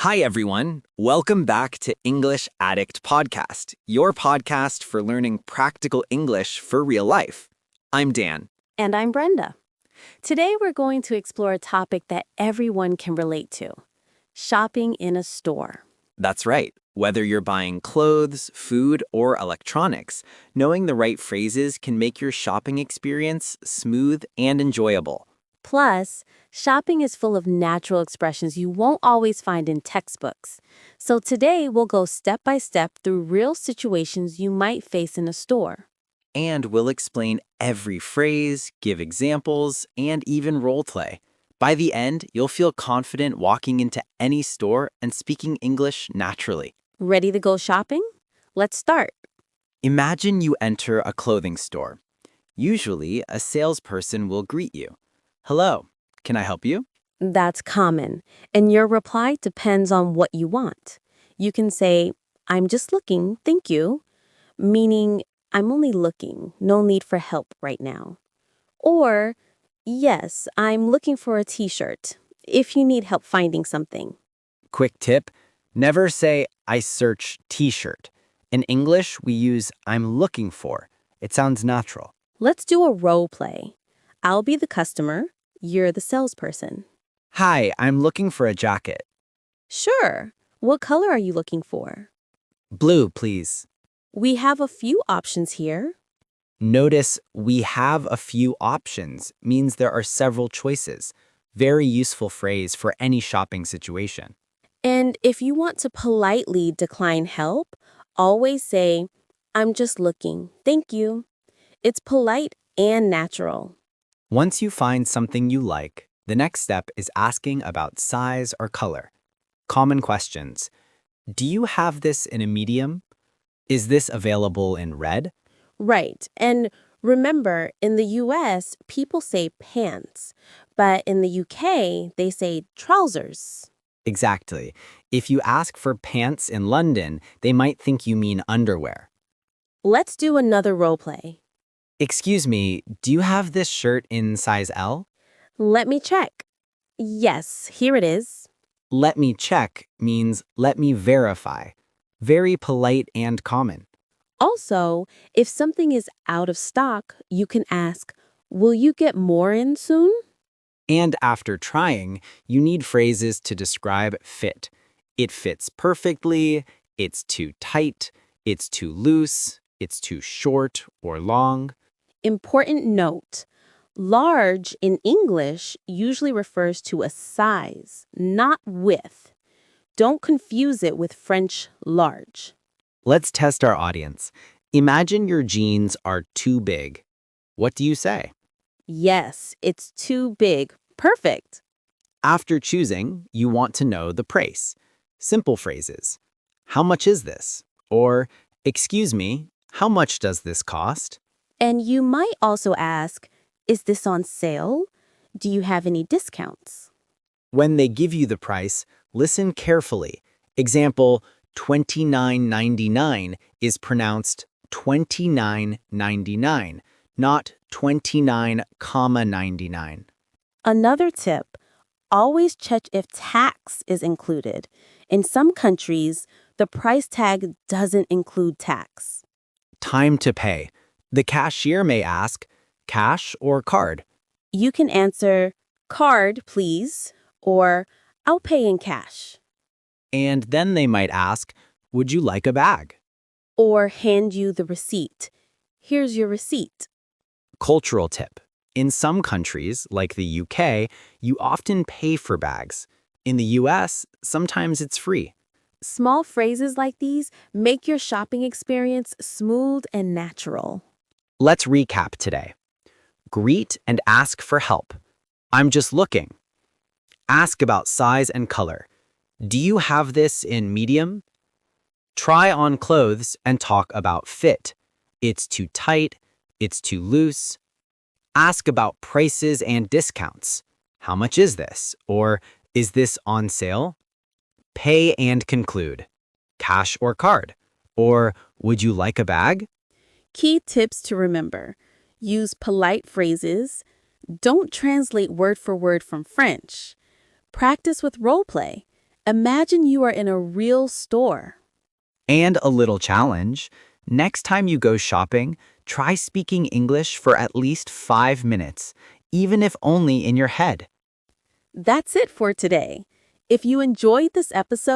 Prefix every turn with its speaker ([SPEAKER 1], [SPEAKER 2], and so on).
[SPEAKER 1] Hi, everyone. Welcome back to English Addict Podcast, your podcast for learning practical English for real life. I'm Dan.
[SPEAKER 2] And I'm Brenda. Today we're going to explore a topic that everyone can relate to: shopping in a store.
[SPEAKER 1] That's right. Whether you're buying clothes, food, or electronics, knowing the right phrases can make your shopping experience smooth and enjoyable.
[SPEAKER 2] Plus, shopping is full of natural expressions you won't always find in textbooks. So today we'll go step by step through real situations you might face in a store.
[SPEAKER 1] And we'll explain every phrase, give examples, and even role play. By the end, you'll feel confident walking into any store and speaking English naturally.
[SPEAKER 2] Ready to go shopping? Let's start.
[SPEAKER 1] Imagine you enter a clothing store. Usually, a salesperson will greet you. Hello, can I help you?
[SPEAKER 2] That's common, and your reply depends on what you want. You can say, "I'm just looking, thank you," meaning, "I'm only looking, no need for help right now." Or, "Yes, I'm looking for a t-shirt, if you need help finding something."
[SPEAKER 1] Quick tip, never say, I search t-shirt. In English, we use I'm looking for. It sounds natural.
[SPEAKER 2] Let's do a role play. I'll be the customer, you're the salesperson.
[SPEAKER 1] Hi, I'm looking for a jacket.
[SPEAKER 2] Sure. What color are you looking for?
[SPEAKER 1] Blue, please.
[SPEAKER 2] We have a few options here.
[SPEAKER 1] Notice we have a few options means there are several choices. Very useful phrase for any shopping situation.
[SPEAKER 2] And if you want to politely decline help, always say, "I'm just looking, thank you." It's polite and natural.
[SPEAKER 1] Once you find something you like, the next step is asking about size or color. Common questions. Do you have this in a medium? Is this available in red?
[SPEAKER 2] Right. And remember, in the US, people say pants, but in the UK, they say trousers.
[SPEAKER 1] Exactly. If you ask for pants in London, they might think you mean underwear.
[SPEAKER 2] Let's do another role play.
[SPEAKER 1] Excuse me, do you have this shirt in size L?
[SPEAKER 2] Let me check. Yes, here it is.
[SPEAKER 1] Let me check means let me verify. Very polite and common.
[SPEAKER 2] Also, if something is out of stock, you can ask, "Will you get more in soon?"
[SPEAKER 1] And after trying, you need phrases to describe fit. It fits perfectly, it's too tight, it's too loose, it's too short or long.
[SPEAKER 2] Important note: large in English usually refers to a size, not width. Don't confuse it with French large.
[SPEAKER 1] Let's test our audience. Imagine your jeans are too big. What do you say?
[SPEAKER 2] Yes, it's too big. Perfect.
[SPEAKER 1] After choosing, you want to know the price. Simple phrases. How much is this? Or, excuse me, how much does this cost?
[SPEAKER 2] And you might also ask, "Is this on sale? Do you have any discounts?"
[SPEAKER 1] When they give you the price, listen carefully. Example, $29.99 is pronounced $29.99, not 29.99.
[SPEAKER 2] Another tip: always check if tax is included. In some countries, the price tag doesn't include tax.
[SPEAKER 1] Time to pay. The cashier may ask, cash or card?
[SPEAKER 2] You can answer, "Card, please," or "I'll pay in cash,"
[SPEAKER 1] And then they might ask, would you like a bag?
[SPEAKER 2] or hand you the receipt. "Here's your receipt."
[SPEAKER 1] Cultural tip. In some countries, like the UK, you often pay for bags. In the US, sometimes it's free.
[SPEAKER 2] Small phrases like these make your shopping experience smooth and natural.
[SPEAKER 1] Let's recap today. Greet and ask for help. I'm just looking. Ask about size and color. Do you have this in medium? Try on clothes and talk about fit. It's too tight. It's too loose. Ask about prices and discounts. How much is this? Or is this on sale? Pay and conclude. Cash or card? Or would you like a bag?
[SPEAKER 2] Key tips to remember: use polite phrases. Don't translate word for word from French. Practice with role play. Imagine you are in a real store.
[SPEAKER 1] And a little challenge. Next time you go shopping, try speaking English for at least 5 minutes, even if only in your head.
[SPEAKER 2] That's it for today. If you enjoyed this episode,